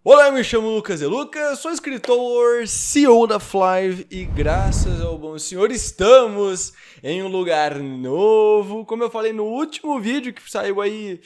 Olá, eu me chamo Lucas De Lucas, sou escritor, CEO da Flive e graças ao bom senhor estamos em um lugar novo. Como eu falei no último vídeo que saiu aí,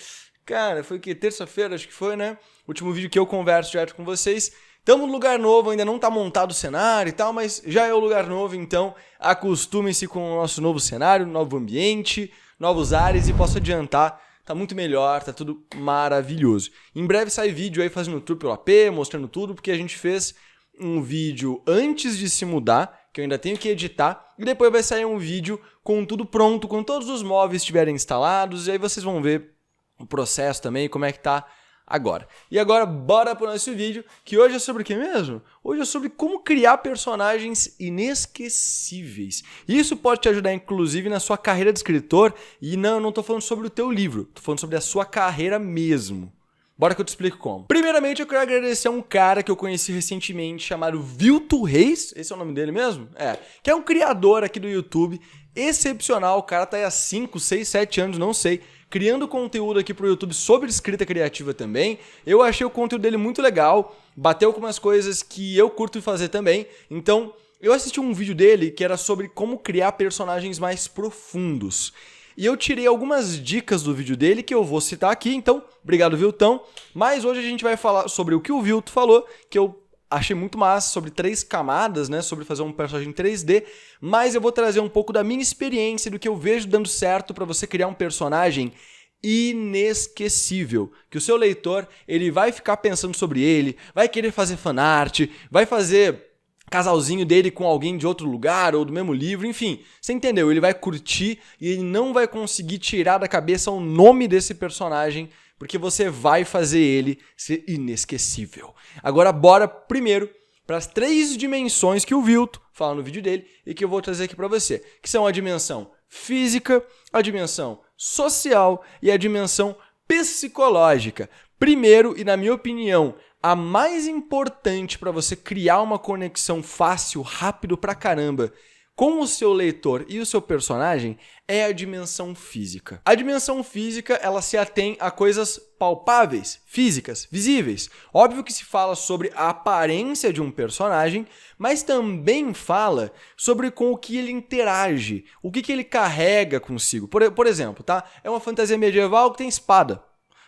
cara, foi que terça-feira acho que foi, né? Último vídeo que eu converso direto com vocês. Estamos num lugar novo, ainda não está montado o cenário e tal, mas já é um lugar novo, então acostumem-se com o nosso novo cenário, novo ambiente, novos ares e posso adiantar, tá muito melhor, tá tudo maravilhoso. Em breve sai vídeo aí fazendo tour pelo AP, mostrando tudo, porque a gente fez um vídeo antes de se mudar, que eu ainda tenho que editar, e depois vai sair um vídeo com tudo pronto, com todos os móveis estiverem instalados, e aí vocês vão ver o processo também, como é que tá agora. E agora, bora pro nosso vídeo, que hoje é sobre o que mesmo? Hoje é sobre como criar personagens inesquecíveis. Isso pode te ajudar, inclusive, na sua carreira de escritor. E não, eu não tô falando sobre o teu livro, tô falando sobre a sua carreira mesmo. Bora que eu te explico como. Primeiramente, eu quero agradecer a um cara que eu conheci recentemente, chamado Vilto Reis, esse é o nome dele mesmo? Que é um criador aqui do YouTube, excepcional, o cara tá aí há 5, 6, 7 anos, não sei, criando conteúdo aqui pro YouTube sobre escrita criativa também. Eu achei o conteúdo dele muito legal, bateu com umas coisas que eu curto fazer também, então eu assisti um vídeo dele que era sobre como criar personagens mais profundos. E eu tirei algumas dicas do vídeo dele que eu vou citar aqui, então, obrigado, Viltão. Mas hoje a gente vai falar sobre o que o Vilto falou, que eu achei muito massa, sobre 3 camadas, né, sobre fazer um personagem em 3D, mas eu vou trazer um pouco da minha experiência, do que eu vejo dando certo para você criar um personagem inesquecível, que o seu leitor, ele vai ficar pensando sobre ele, vai querer fazer fanart, vai fazer casalzinho dele com alguém de outro lugar ou do mesmo livro, enfim, você entendeu? Ele vai curtir e ele não vai conseguir tirar da cabeça o nome desse personagem, porque você vai fazer ele ser inesquecível. Agora bora primeiro para as 3 dimensões que o Vilto fala no vídeo dele e que eu vou trazer aqui para você, que são a dimensão física, a dimensão social e a dimensão psicológica. Primeiro, e na minha opinião, a mais importante para você criar uma conexão fácil, rápido pra caramba com o seu leitor e o seu personagem é a dimensão física. A dimensão física, ela se atém a coisas palpáveis, físicas, visíveis. Óbvio que se fala sobre a aparência de um personagem, mas também fala sobre com o que ele interage, o que ele carrega consigo. Por exemplo, tá? É uma fantasia medieval que tem espada.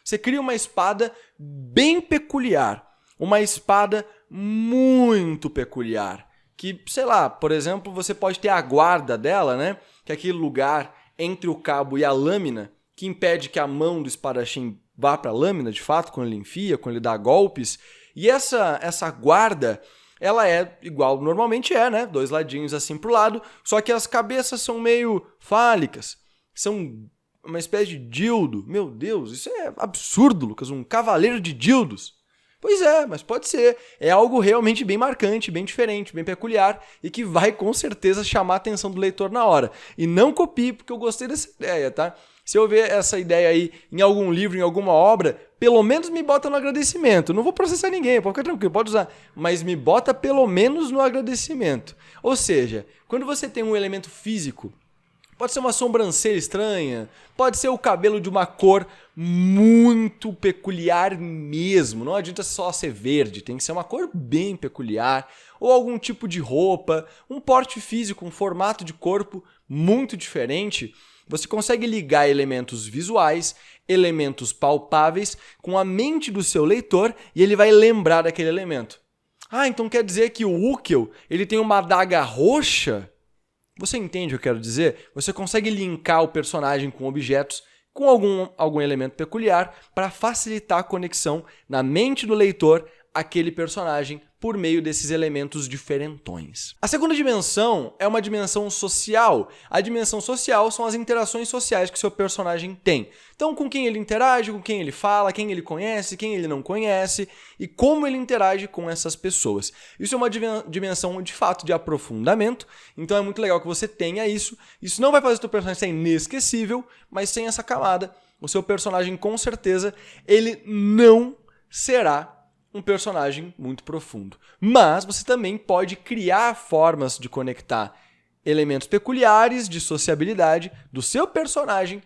Você cria uma espada bem peculiar, uma espada muito peculiar, que, sei lá, por exemplo, você pode ter a guarda dela, né? Que é aquele lugar entre o cabo e a lâmina que impede que a mão do espadachim vá para a lâmina, de fato, quando ele enfia, quando ele dá golpes. E essa guarda, ela é igual normalmente é, né? 2 ladinhos assim pro lado, só que as cabeças são meio fálicas, são uma espécie de dildo. Meu Deus, isso é absurdo, Lucas, um cavaleiro de dildos. Pois é, mas pode ser. É algo realmente bem marcante, bem diferente, bem peculiar e que vai com certeza chamar a atenção do leitor na hora. E não copie, porque eu gostei dessa ideia, tá? Se eu ver essa ideia aí em algum livro, em alguma obra, pelo menos me bota no agradecimento. Não vou processar ninguém, pode ficar tranquilo, pode usar. Mas me bota pelo menos no agradecimento. Ou seja, quando você tem um elemento físico, pode ser uma sobrancelha estranha, pode ser o cabelo de uma cor muito peculiar mesmo. Não adianta só ser verde, tem que ser uma cor bem peculiar. Ou algum tipo de roupa, um porte físico, um formato de corpo muito diferente. Você consegue ligar elementos visuais, elementos palpáveis com a mente do seu leitor e ele vai lembrar daquele elemento. Ah, então quer dizer que o Ukel, ele tem uma adaga roxa? Você entende o que eu quero dizer? Você consegue linkar o personagem com objetos, com algum elemento peculiar, para facilitar a conexão na mente do leitor àquele personagem por meio desses elementos diferentões. A segunda dimensão é uma dimensão social. A dimensão social são as interações sociais que o seu personagem tem. Então, com quem ele interage, com quem ele fala, quem ele conhece, quem ele não conhece e como ele interage com essas pessoas. Isso é uma dimensão, de fato, de aprofundamento. Então, é muito legal que você tenha isso. Isso não vai fazer o seu personagem ser inesquecível, mas sem essa camada, o seu personagem, com certeza, ele não será um personagem muito profundo. Mas você também pode criar formas de conectar elementos peculiares de sociabilidade do seu personagem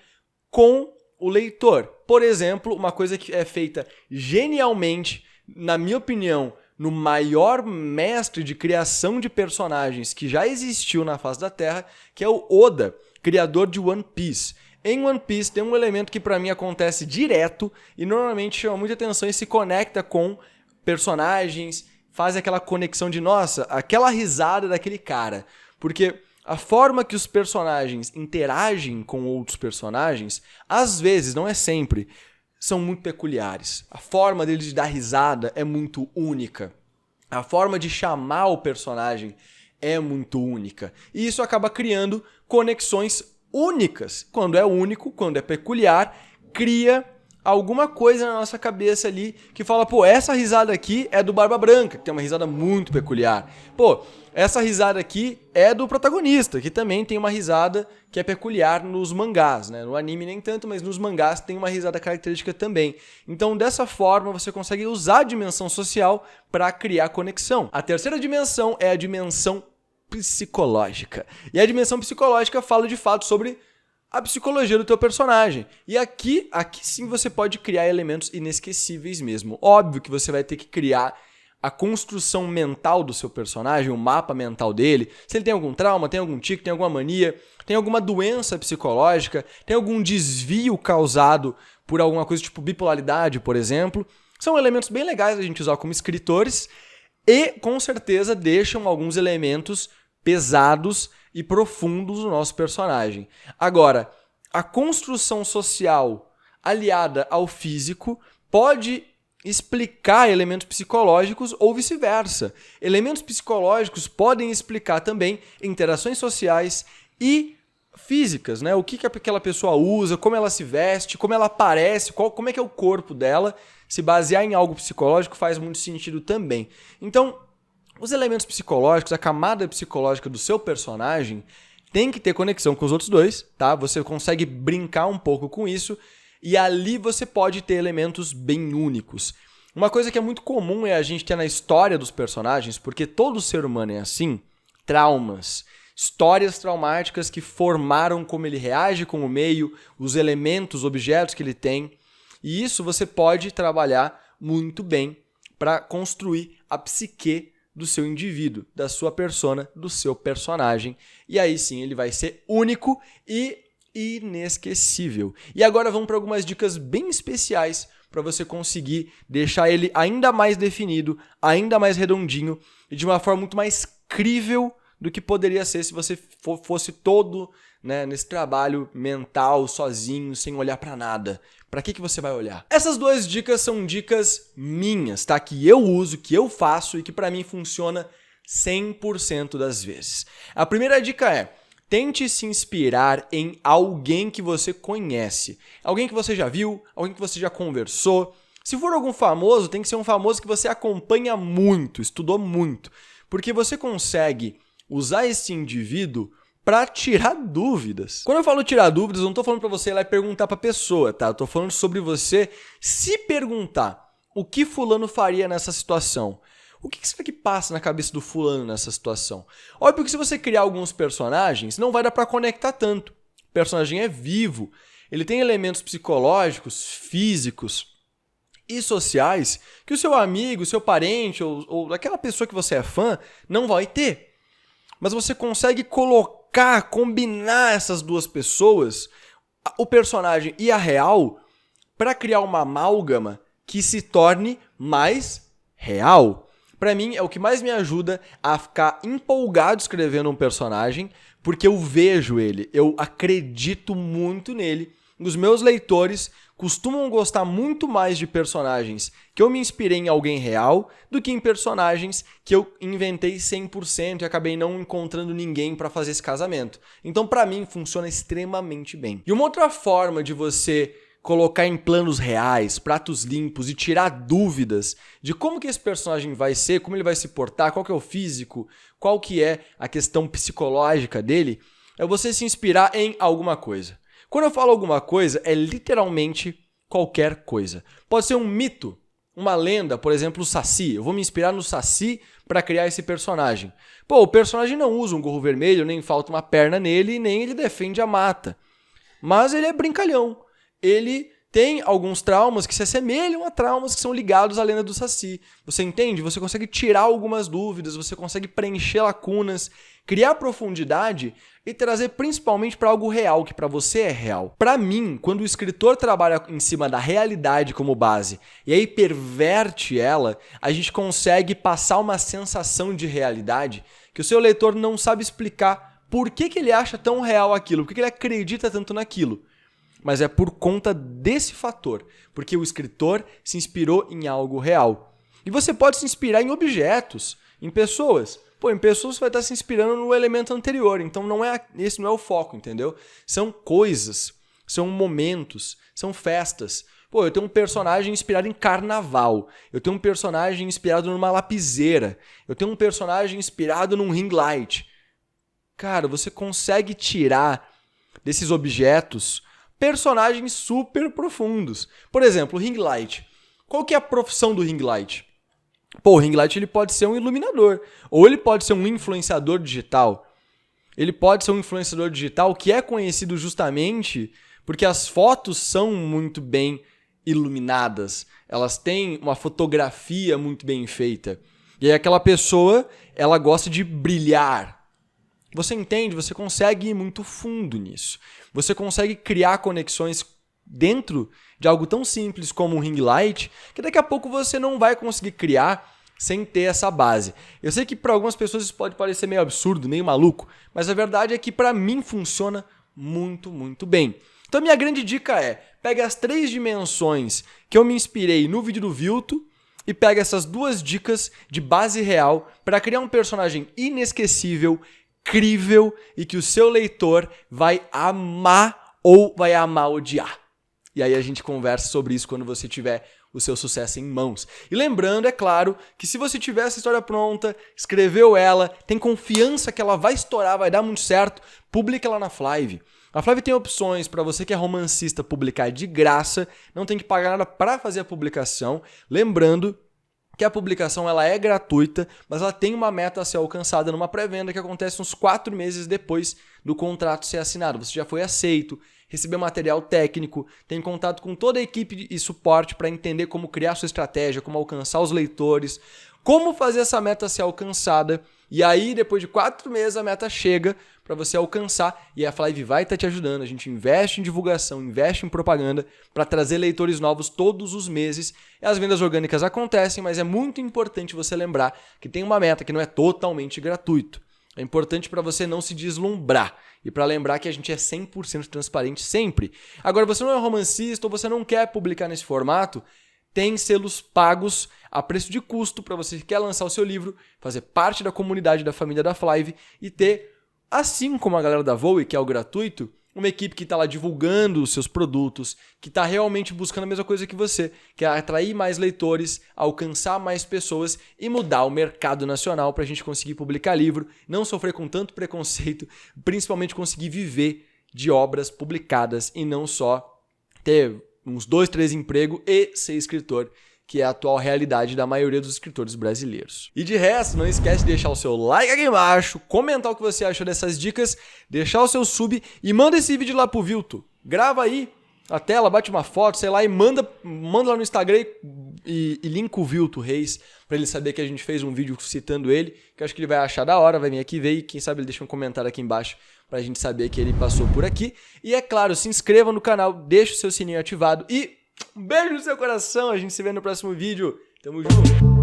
com o leitor. Por exemplo, uma coisa que é feita genialmente na minha opinião, no maior mestre de criação de personagens que já existiu na face da Terra, que é o Oda, criador de One Piece. Em One Piece tem um elemento que pra mim acontece direto e normalmente chama muita atenção e se conecta com personagens, faz aquela conexão de, nossa, aquela risada daquele cara. Porque a forma que os personagens interagem com outros personagens, às vezes, não é sempre, são muito peculiares. A forma deles de dar risada é muito única. A forma de chamar o personagem é muito única. E isso acaba criando conexões únicas. Quando é único, quando é peculiar, cria alguma coisa na nossa cabeça ali que fala, pô, essa risada aqui é do Barba Branca, que tem uma risada muito peculiar. Pô, essa risada aqui é do protagonista, que também tem uma risada que é peculiar nos mangás, né? No anime nem tanto, mas nos mangás tem uma risada característica também. Então, dessa forma, você consegue usar a dimensão social para criar conexão. A terceira dimensão é a dimensão psicológica. E a dimensão psicológica fala de fato sobre a psicologia do teu personagem. E aqui sim você pode criar elementos inesquecíveis mesmo. Óbvio que você vai ter que criar a construção mental do seu personagem, o mapa mental dele, se ele tem algum trauma, tem algum tique, tem alguma mania, tem alguma doença psicológica, tem algum desvio causado por alguma coisa tipo bipolaridade, por exemplo. São elementos bem legais a gente usar como escritores e com certeza deixam alguns elementos pesados e profundos no nosso personagem. Agora, a construção social aliada ao físico pode explicar elementos psicológicos ou vice-versa. Elementos psicológicos podem explicar também interações sociais e físicas, né? O que aquela pessoa usa, como ela se veste, como ela parece, como é que é o corpo dela. Se basear em algo psicológico faz muito sentido também. Então, os elementos psicológicos, a camada psicológica do seu personagem tem que ter conexão com os outros dois, tá? Você consegue brincar um pouco com isso e ali você pode ter elementos bem únicos. Uma coisa que é muito comum é a gente ter na história dos personagens, porque todo ser humano é assim, traumas, histórias traumáticas que formaram como ele reage com o meio, os elementos, objetos que ele tem. E isso você pode trabalhar muito bem para construir a psique do seu indivíduo, da sua persona, do seu personagem. E aí sim ele vai ser único e inesquecível. E agora vamos para algumas dicas bem especiais para você conseguir deixar ele ainda mais definido, ainda mais redondinho e de uma forma muito mais crível do que poderia ser se você fosse todo, né, nesse trabalho mental, sozinho, sem olhar para nada. Para que você vai olhar? Essas duas dicas são dicas minhas, tá? Que eu uso, que eu faço e que para mim funciona 100% das vezes. A primeira dica é: tente se inspirar em alguém que você conhece. Alguém que você já viu, alguém que você já conversou. Se for algum famoso, tem que ser um famoso que você acompanha muito, estudou muito. Porque você consegue usar esse indivíduo para tirar dúvidas. Quando eu falo tirar dúvidas, eu não estou falando para você ir lá e perguntar para a pessoa, tá? Eu estou falando sobre você se perguntar o que fulano faria nessa situação. O que será que passa na cabeça do fulano nessa situação? Óbvio que se você criar alguns personagens, não vai dar para conectar tanto. O personagem é vivo, ele tem elementos psicológicos, físicos e sociais que o seu amigo, o seu parente ou aquela pessoa que você é fã não vai ter. Mas você consegue combinar essas duas pessoas, o personagem e a real, para criar uma amálgama que se torne mais real. Para mim, é o que mais me ajuda a ficar empolgado escrevendo um personagem, porque eu vejo ele, eu acredito muito nele. Os meus leitores costumam gostar muito mais de personagens que eu me inspirei em alguém real do que em personagens que eu inventei 100% e acabei não encontrando ninguém para fazer esse casamento. Então, para mim, funciona extremamente bem. E uma outra forma de você colocar em planos reais, pratos limpos e tirar dúvidas de como que esse personagem vai ser, como ele vai se portar, qual que é o físico, qual que é a questão psicológica dele, é você se inspirar em alguma coisa. Quando eu falo alguma coisa, é literalmente qualquer coisa. Pode ser um mito, uma lenda, por exemplo, o Saci. Eu vou me inspirar no Saci para criar esse personagem. Pô, o personagem não usa um gorro vermelho, nem falta uma perna nele, nem ele defende a mata. Mas ele é brincalhão. Ele tem alguns traumas que se assemelham a traumas que são ligados à lenda do Saci. Você entende? Você consegue tirar algumas dúvidas, você consegue preencher lacunas, criar profundidade e trazer principalmente para algo real, que para você é real. Para mim, quando o escritor trabalha em cima da realidade como base e aí perverte ela, a gente consegue passar uma sensação de realidade que o seu leitor não sabe explicar por que ele acha tão real aquilo, por que ele acredita tanto naquilo. Mas é por conta desse fator, porque o escritor se inspirou em algo real. E você pode se inspirar em objetos, em pessoas. Em pessoas você vai estar se inspirando no elemento anterior, então esse não é o foco, entendeu? São coisas, são momentos, são festas. Eu tenho um personagem inspirado em carnaval, eu tenho um personagem inspirado numa lapiseira, eu tenho um personagem inspirado num ring light. Cara, você consegue tirar desses objetos personagens super profundos. Por exemplo, o ring light. Qual que é a profissão do ring light? O ring light ele pode ser um iluminador, ou ele pode ser um influenciador digital. Ele pode ser um influenciador digital que é conhecido justamente porque as fotos são muito bem iluminadas. Elas têm uma fotografia muito bem feita. E aí aquela pessoa, ela gosta de brilhar. Você entende? Você consegue ir muito fundo nisso. Você consegue criar conexões dentro de algo tão simples como um ring light, que daqui a pouco você não vai conseguir criar sem ter essa base. Eu sei que para algumas pessoas isso pode parecer meio absurdo, meio maluco, mas a verdade é que para mim funciona muito, muito bem. Então minha grande dica é, pega as 3 dimensões que eu me inspirei no vídeo do Vilto e pega essas 2 dicas de base real para criar um personagem inesquecível, crível e que o seu leitor vai amar ou vai amar odiar. E aí a gente conversa sobre isso quando você tiver o seu sucesso em mãos. E lembrando, é claro, que se você tiver essa história pronta, escreveu ela, tem confiança que ela vai estourar, vai dar muito certo, publica ela na Flive. A Flive tem opções para você que é romancista publicar de graça, não tem que pagar nada para fazer a publicação. Lembrando que a publicação ela é gratuita, mas ela tem uma meta a ser alcançada numa pré-venda que acontece uns 4 meses depois do contrato ser assinado. Você já foi aceito, recebeu material técnico, tem contato com toda a equipe e suporte para entender como criar sua estratégia, como alcançar os leitores, como fazer essa meta ser alcançada. E aí, depois de 4 meses, a meta chega para você alcançar e a Flive vai estar te ajudando. A gente investe em divulgação, investe em propaganda para trazer leitores novos todos os meses. E as vendas orgânicas acontecem, mas é muito importante você lembrar que tem uma meta que não é totalmente gratuito. É importante para você não se deslumbrar e para lembrar que a gente é 100% transparente sempre. Agora, você não é romancista ou você não quer publicar nesse formato, tem selos pagos a preço de custo para você que quer lançar o seu livro, fazer parte da comunidade da família da Flive e ter, assim como a galera da Voe, que é o gratuito, uma equipe que está lá divulgando os seus produtos, que está realmente buscando a mesma coisa que você, que é atrair mais leitores, alcançar mais pessoas e mudar o mercado nacional para a gente conseguir publicar livro, não sofrer com tanto preconceito, principalmente conseguir viver de obras publicadas e não só ter uns 2, 3 empregos e ser escritor, que é a atual realidade da maioria dos escritores brasileiros. E de resto, não esquece de deixar o seu like aqui embaixo, comentar o que você achou dessas dicas, deixar o seu sub e manda esse vídeo lá pro Vilto. Grava aí a tela, bate uma foto, sei lá, e manda lá no Instagram e linka o Vilto Reis para ele saber que a gente fez um vídeo citando ele, que eu acho que ele vai achar da hora, vai vir aqui ver e quem sabe ele deixa um comentário aqui embaixo pra gente saber que ele passou por aqui. E é claro, se inscreva no canal, deixa o seu sininho ativado e um beijo no seu coração, a gente se vê no próximo vídeo. Tamo junto!